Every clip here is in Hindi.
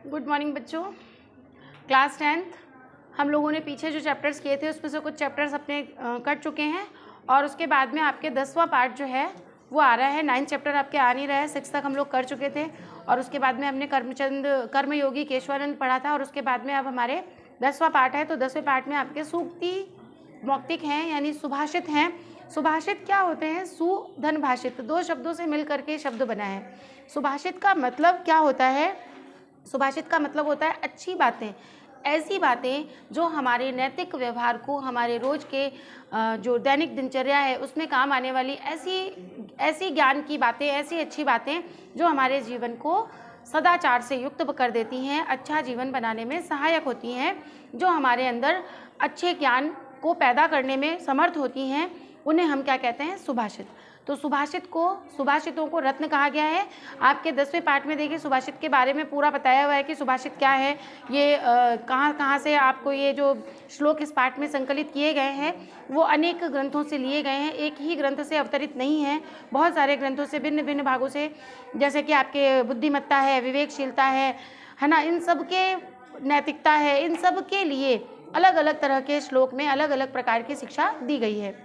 गुड मॉर्निंग बच्चों। क्लास 10th हम लोगों ने पीछे जो चैप्टर्स किए थे उसमें से कुछ चैप्टर्स अपने कर चुके हैं और उसके बाद में आपके 10वां पार्ट जो है वो आ रहा है। 9th चैप्टर आपके आ नहीं रहा है, 6 तक हम लोग कर चुके थे और उसके बाद में हमने कर्मयोगी केशवानंद पढ़ा था और उसके बाद में अब हमारे 10वां पार्ट है। तो 10वें पार्ट में आपके सूक्ति मौक्तिक हैं यानी सुभाषित हैं। सुभाषित क्या होते हैं? सु धन भाषित, दो शब्दों से मिल करके शब्द बना है। सुभाषित का मतलब क्या होता है? सुभाषित का मतलब होता है अच्छी बातें, ऐसी बातें जो हमारे नैतिक व्यवहार को, हमारे रोज के जो दैनिक दिनचर्या है उसमें काम आने वाली ऐसी ज्ञान की बातें, ऐसी अच्छी बातें जो हमारे जीवन को सदाचार से युक्त कर देती हैं, अच्छा जीवन बनाने में सहायक होती हैं, जो हमारे अंदर अच्छे ज्ञान को पैदा करने में समर्थ होती हैं, उन्हें हम क्या कहते हैं? सुभाषित। तो सुभाषितों को रत्न कहा गया है। आपके 10वें पार्ट में देखिए सुभाषित के बारे में पूरा बताया हुआ है कि सुभाषित क्या है, ये कहाँ से आपको ये जो श्लोक इस पार्ट में संकलित किए गए हैं वो अनेक ग्रंथों से लिए गए हैं, एक ही ग्रंथ से अवतरित नहीं है, बहुत सारे ग्रंथों से, भिन्न भिन्न भागों से, जैसे कि आपके बुद्धिमत्ता है, विवेकशीलता है ना, इन सब के नैतिकता है, इन सब के लिए अलग अलग तरह के श्लोक में अलग अलग प्रकार की शिक्षा दी गई है।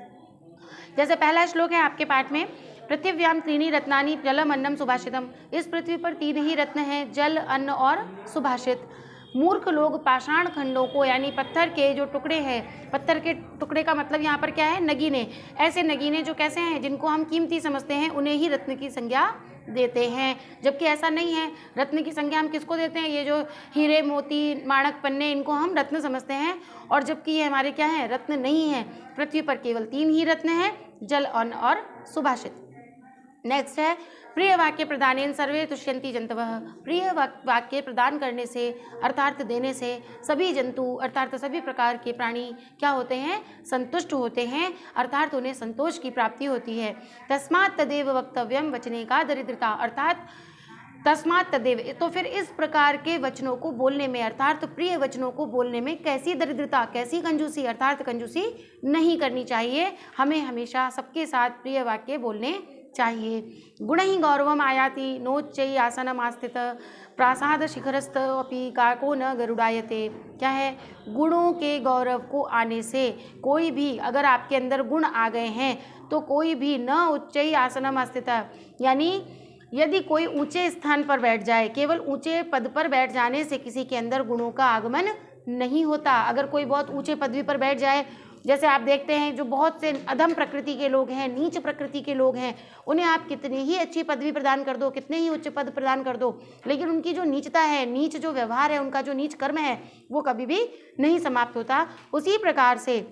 जैसे पहला श्लोक है आपके पाठ में, पृथिव्याम त्रीणि रत्नानि जलम अन्नम सुभाषितम। इस पृथ्वी पर 3 ही रत्न हैं, जल, अन्न और सुभाषित। मूर्ख लोग पाषाण खंडों को यानी पत्थर के जो टुकड़े हैं, पत्थर के टुकड़े का मतलब यहाँ पर क्या है? नगीने। ऐसे नगीने जो कैसे हैं, जिनको हम कीमती समझते हैं, उन्हें ही रत्न की संज्ञा देते हैं, जबकि ऐसा नहीं है। रत्न की संज्ञा हम किसको देते हैं? ये जो हीरे, मोती, माणक, पन्ने, इनको हम रत्न समझते हैं, और जबकि ये हमारे क्या है? रत्न नहीं है। पृथ्वी पर केवल 3 ही रत्न हैं, जल, अन्न और सुभाषित। नेक्स्ट है, प्रिय वाक्य प्रदानेन सर्वे तुष्यन्ति जंतवः। प्रिय वाक्य प्रदान करने से अर्थात देने से सभी जंतु अर्थात सभी प्रकार के प्राणी क्या होते हैं? संतुष्ट होते हैं, अर्थात उन्हें संतोष की प्राप्ति होती है। तस्मात् तदेव वक्तव्यम वचने का दरिद्रता, अर्थात तस्मात् तदेव, तो फिर इस प्रकार के वचनों को बोलने में, अर्थात प्रिय वचनों को बोलने में कैसी दरिद्रता, कैसी कंजूसी, अर्थात कंजूसी नहीं करनी चाहिए। हमें हमेशा सबके साथ प्रिय वाक्य बोलने चाहिए। गुण ही गौरवम आयाति नोच्चै आसनम आस्थित प्रासाद शिखरस्थ अपि काको न गरुड़ायते। क्या है? गुणों के गौरव को आने से कोई भी, अगर आपके अंदर गुण आ गए हैं तो कोई भी न उच्चै आसनम आस्थित, यानी यदि कोई ऊंचे स्थान पर बैठ जाए, केवल ऊंचे पद पर बैठ जाने से किसी के अंदर गुणों का आगमन नहीं होता। अगर कोई बहुत ऊंचे पदवी पर बैठ जाए, जैसे आप देखते हैं जो बहुत से अधम प्रकृति के लोग हैं, नीच प्रकृति के लोग हैं, उन्हें आप कितनी ही अच्छी पदवी प्रदान कर दो, कितने ही उच्च पद प्रदान कर दो, लेकिन उनकी जो नीचता है, नीच जो व्यवहार है, उनका जो नीच कर्म है, वो कभी भी नहीं समाप्त होता। उसी प्रकार से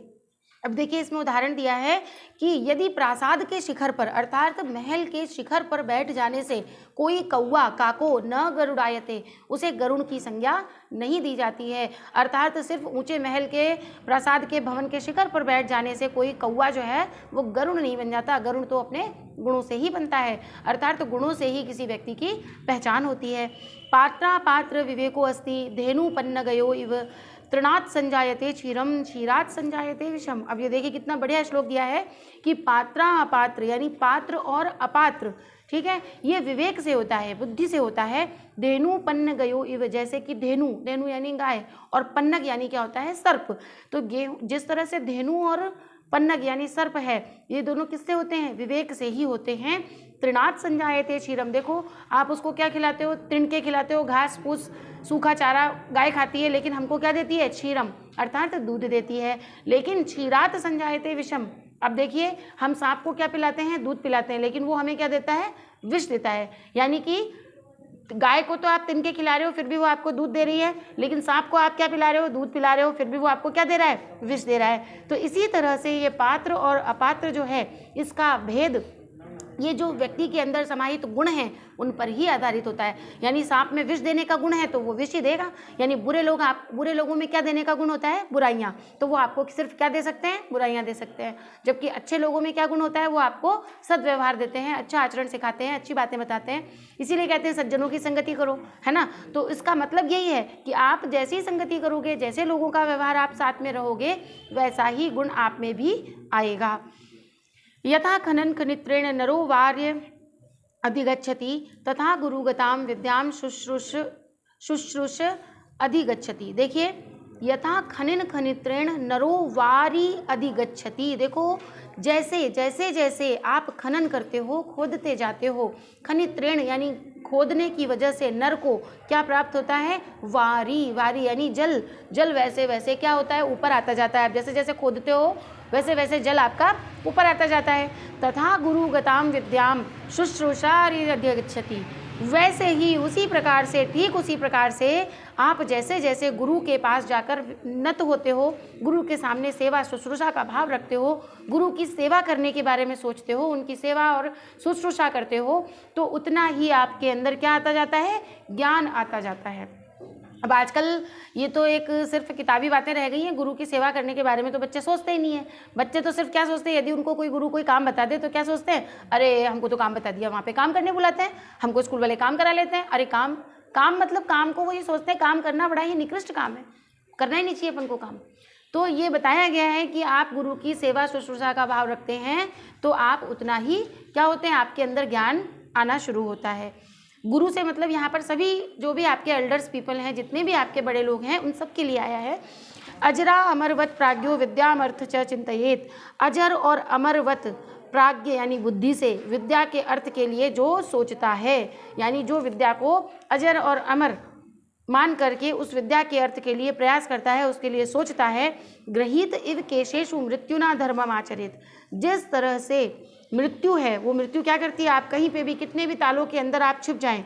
अब देखिए इसमें उदाहरण दिया है कि यदि प्रासाद के शिखर पर अर्थात महल के शिखर पर बैठ जाने से कोई कौवा, काको न गरुड़ायते, उसे गरुड़ की संज्ञा नहीं दी जाती है। अर्थात सिर्फ ऊंचे महल के प्रासाद के भवन के शिखर पर बैठ जाने से कोई कौवा जो है वो गरुड़ नहीं बन जाता। गरुड़ तो अपने गुणों से ही बनता है, अर्थात गुणों से ही किसी व्यक्ति की पहचान होती है। पात्रा पात्र विवेको अस्ति धेनु पन्न गयो इव तृणात् संजायते क्षीरम क्षीरात् संजायते विषम। अब ये देखिए कितना बढ़िया श्लोक दिया है कि पात्रा अपात्र यानी पात्र और अपात्र, ठीक है, ये विवेक से होता है, बुद्धि से होता है। धेनु पन्न गयो इव, जैसे कि धेनु, धेनु यानी गाय, और पन्नग यानी क्या होता है? सर्प। तो जिस तरह से धेनु और पन्नग यानी सर्प है, ये दोनों किससे होते हैं? विवेक से ही होते हैं। तृणात् संजायते क्षीरम, देखो आप उसको क्या खिलाते हो? तृण के खिलाते हो, घास फूस सूखा चारा गाय खाती है, लेकिन हमको क्या देती है? क्षीरम, अर्थात दूध देती है। लेकिन क्षीरात् संजायते विषम, अब देखिए हम सांप को क्या पिलाते हैं? दूध पिलाते हैं, लेकिन वो हमें क्या देता है? विष देता है। यानी कि गाय को तो आप तिनके खिला रहे हो फिर भी वो आपको दूध दे रही है, लेकिन सांप को आप क्या पिला रहे हो? दूध पिला रहे हो, फिर भी वो आपको क्या दे रहा है? विष दे रहा है। तो इसी तरह से ये पात्र और अपात्र जो है, इसका भेद ये जो व्यक्ति के अंदर समाहित गुण हैं उन पर ही आधारित होता है। यानी सांप में विष देने का गुण है तो वो विष ही देगा, यानी बुरे लोगों में क्या देने का गुण होता है? बुराइयाँ, तो वो आपको सिर्फ क्या दे सकते हैं? बुराइयाँ दे सकते हैं। जबकि अच्छे लोगों में क्या गुण होता है? वो आपको सद्व्यवहार देते हैं, अच्छा आचरण सिखाते हैं, अच्छी बातें बताते हैं। इसीलिए कहते हैं सज्जनों की संगति करो, है ना। तो इसका मतलब यही है कि आप जैसी संगति करोगे, जैसे लोगों का व्यवहार आप साथ में रहोगे, वैसा ही गुण आप में भी आएगा। यथा खनन खनित्रेण नरो वार्य अधिगच्छति तथा गुरुगताम विद्याम शुश्रूष अधिगच्छति। देखिए, यथा खनिन खनित्रेण नरो वारी अधिगच्छति। देखो, जैसे जैसे जैसे आप खनन करते हो, खोदते जाते हो, खनित्रेण यानी खोदने की वजह से नर को क्या प्राप्त होता है? वारी, वारी यानी जल, जल वैसे वैसे क्या होता है? ऊपर आता जाता है। आप जैसे जैसे खोदते हो वैसे वैसे जल आपका ऊपर आता जाता है। तथा गुरुगताम विद्याम शुश्रूषारि अधिगच्छति। वैसे ही, उसी प्रकार से, ठीक उसी प्रकार से आप जैसे जैसे गुरु के पास जाकर नत होते हो, गुरु के सामने सेवा शुश्रूषा का भाव रखते हो, गुरु की सेवा करने के बारे में सोचते हो, उनकी सेवा और शुश्रूषा करते हो, तो उतना ही आपके अंदर क्या आता जाता है? ज्ञान आता जाता है। अब आजकल ये तो एक सिर्फ किताबी बातें रह गई हैं, गुरु की सेवा करने के बारे में तो बच्चे सोचते ही नहीं है। बच्चे तो सिर्फ क्या सोचते हैं, यदि उनको कोई गुरु कोई काम बता दे तो क्या सोचते हैं? अरे हमको तो काम बता दिया, वहाँ पे काम करने बुलाते हैं, हमको स्कूल वाले काम करा लेते हैं। अरे काम, काम मतलब काम को वो ये सोचते हैं काम करना बड़ा ही निकृष्ट काम है, करना ही नहीं चाहिए अपन को काम। तो ये बताया गया है कि आप गुरु की सेवा शुश्रूषा का भाव रखते हैं तो आप उतना ही क्या होते हैं? आपके अंदर ज्ञान आना शुरू होता है। गुरु से मतलब यहाँ पर सभी जो भी आपके एल्डर्स पीपल हैं, जितने भी आपके बड़े लोग हैं, उन सब के लिए आया है। अजरा अमरवत प्राज्ञो विद्यामर्थ च चिंतयेत। अजर और अमरवत प्राज्ञ यानी बुद्धि से विद्या के अर्थ के लिए जो सोचता है, यानी जो विद्या को अजर और अमर मान करके उस विद्या के अर्थ के लिए प्रयास करता है, उसके लिए सोचता है। गृहीत इव केशेषु मृत्युना धर्मम आचरित। जिस तरह से मृत्यु है, वो मृत्यु क्या करती है? आप कहीं पे भी, कितने भी तालों के अंदर आप छिप जाएं,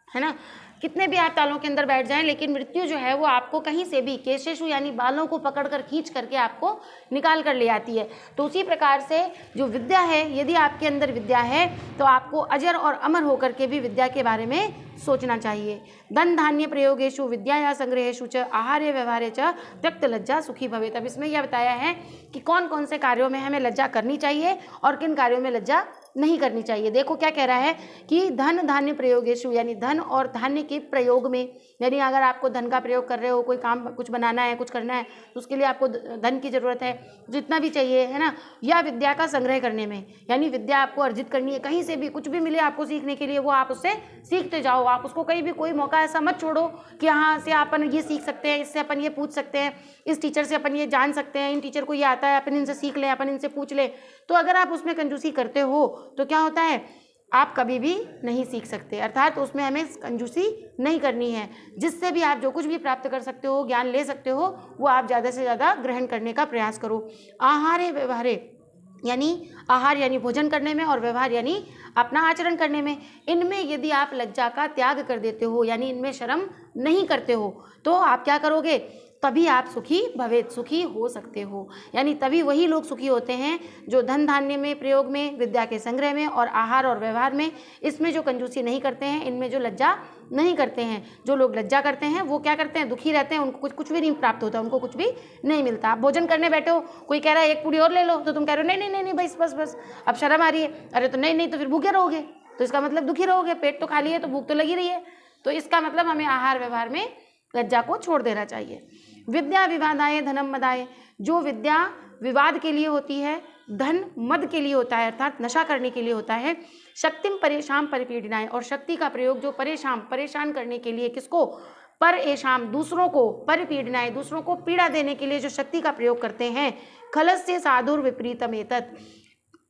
है ना, कितने भी आप तालों के अंदर बैठ जाएं, लेकिन मृत्यु जो है वो आपको कहीं से भी, केशेषु यानी बालों को पकड़कर खींच करके आपको निकाल कर ले आती है। तो उसी प्रकार से जो विद्या है, यदि आपके अंदर विद्या है तो आपको अजर और अमर होकर के भी विद्या के बारे में सोचना चाहिए। धन धान्य प्रयोगेशु विद्या या संग्रहेशु च आहार्य व्यवहार्य च त्यक्त लज्जा सुखी भवेत्। अब इसमें यह बताया है कि कौन कौन से कार्यों में हमें लज्जा करनी चाहिए और किन कार्यों में लज्जा नहीं करनी चाहिए। देखो क्या कह रहा है कि धन धान्य प्रयोगेशु यानी धन और धान्य के प्रयोग में, यानी अगर आपको धन का प्रयोग कर रहे हो, कोई काम कुछ बनाना है, कुछ करना है, तो उसके लिए आपको धन की ज़रूरत है, जितना भी चाहिए, है ना। या विद्या का संग्रह करने में, यानी विद्या आपको अर्जित करनी है, कहीं से भी कुछ भी मिले आपको सीखने के लिए, वो आप उससे सीखते जाओ। आप उसको कहीं भी कोई मौका ऐसा मत छोड़ो कि यहाँ से अपन ये सीख सकते हैं, इससे अपन ये पूछ सकते हैं, इस टीचर से अपन ये जान सकते हैं, इन टीचर को ये आता है, अपन इनसे सीख लें, अपन इनसे पूछ लें। तो अगर आप उसमें कंजूसी करते हो तो क्या होता है? आप कभी भी नहीं सीख सकते। अर्थात उसमें हमें कंजूसी नहीं करनी है। जिससे भी आप जो कुछ भी प्राप्त कर सकते हो, ज्ञान ले सकते हो, वो आप ज़्यादा से ज़्यादा ग्रहण करने का प्रयास करो। आहार्य व्यवहारे यानी आहार यानी भोजन करने में, और व्यवहार यानी अपना आचरण करने में, इनमें यदि आप लज्जा का त्याग कर देते हो, यानी इनमें शर्म नहीं करते हो, तो आप क्या करोगे? तभी आप सुखी भवेत्, सुखी हो सकते हो। यानी तभी वही लोग सुखी होते हैं जो धन धान्य में प्रयोग में, विद्या के संग्रह में और आहार और व्यवहार में, इसमें जो कंजूसी नहीं करते हैं, इनमें जो लज्जा नहीं करते हैं। जो लोग लज्जा करते हैं वो क्या करते हैं? दुखी रहते हैं, उनको कुछ भी नहीं प्राप्त होता, उनको कुछ भी नहीं मिलता। आप भोजन करने बैठे हो, कोई कह रहा है एक पूड़ी और ले लो, तो तुम कह रहे हो नहीं नहीं नहीं नहीं बस बस बस, अब शर्म आ रही है। अरे तो नहीं नहीं, तो फिर भूखे रहोगे, तो इसका मतलब दुखी रहोगे। पेट तो खाली है तो भूख तो लगी रही है। तो इसका मतलब हमें आहार व्यवहार में लज्जा को छोड़ देना चाहिए। विद्या विवादाय धनम मदाय। जो विद्या विवाद के लिए होती है, धन मद के लिए होता है, अर्थात नशा करने के लिए होता है। शक्तिम परेशान परिपीडनाय। और शक्ति का प्रयोग जो परेशान करने के लिए, किसको? परेशान, दूसरों को, परिपीडनाय दूसरों को पीड़ा देने के लिए जो शक्ति का प्रयोग करते हैं। खलस्य साधुर विपरीतम एतत्।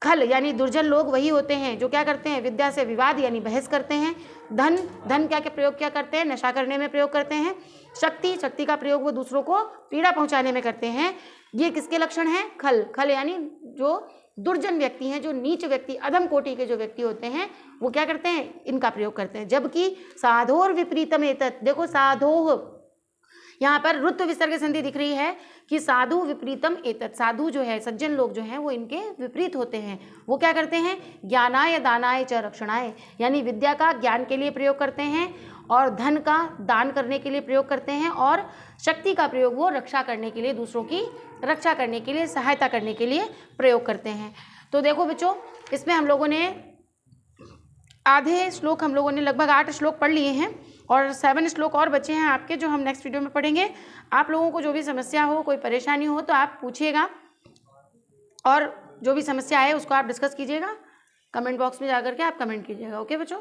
खल यानी दुर्जन लोग वही होते हैं जो क्या करते हैं? विद्या से विवाद यानी बहस करते हैं। धन क्या प्रयोग क्या करते हैं? नशा करने में प्रयोग करते हैं। शक्ति का प्रयोग वो दूसरों को पीड़ा पहुंचाने में करते हैं। ये किसके लक्षण हैं? खल यानी जो दुर्जन व्यक्ति हैं, जो नीच व्यक्ति, अधम कोटि के जो व्यक्ति होते हैं, वो क्या करते हैं? इनका प्रयोग करते हैं। जबकि साधोर विपरीतम एतत्। देखो साधोह, यहाँ पर रुत्व विसर्ग संधि दिख रही है कि साधु विपरीतम एतत्। साधु जो है, सज्जन लोग जो हैं, वो इनके विपरीत होते हैं। वो क्या करते हैं? ज्ञानाय दानाय च रक्षणाय। यानी विद्या का ज्ञान के लिए प्रयोग करते हैं और धन का दान करने के लिए प्रयोग करते हैं, और शक्ति का प्रयोग वो रक्षा करने के लिए, दूसरों की रक्षा करने के लिए, सहायता करने के लिए प्रयोग करते हैं। तो देखो बच्चों, इसमें हम लोगों ने आधे श्लोक, हम लोगों ने लगभग 8 श्लोक पढ़ लिए हैं और 7 श्लोक और बचे हैं आपके, जो हम नेक्स्ट वीडियो में पढ़ेंगे। आप लोगों को जो भी समस्या हो, कोई परेशानी हो, तो आप पूछिएगा और जो भी समस्या है उसको आप डिस्कस कीजिएगा। कमेंट बॉक्स में जाकर के आप कमेंट कीजिएगा। ओके बच्चों।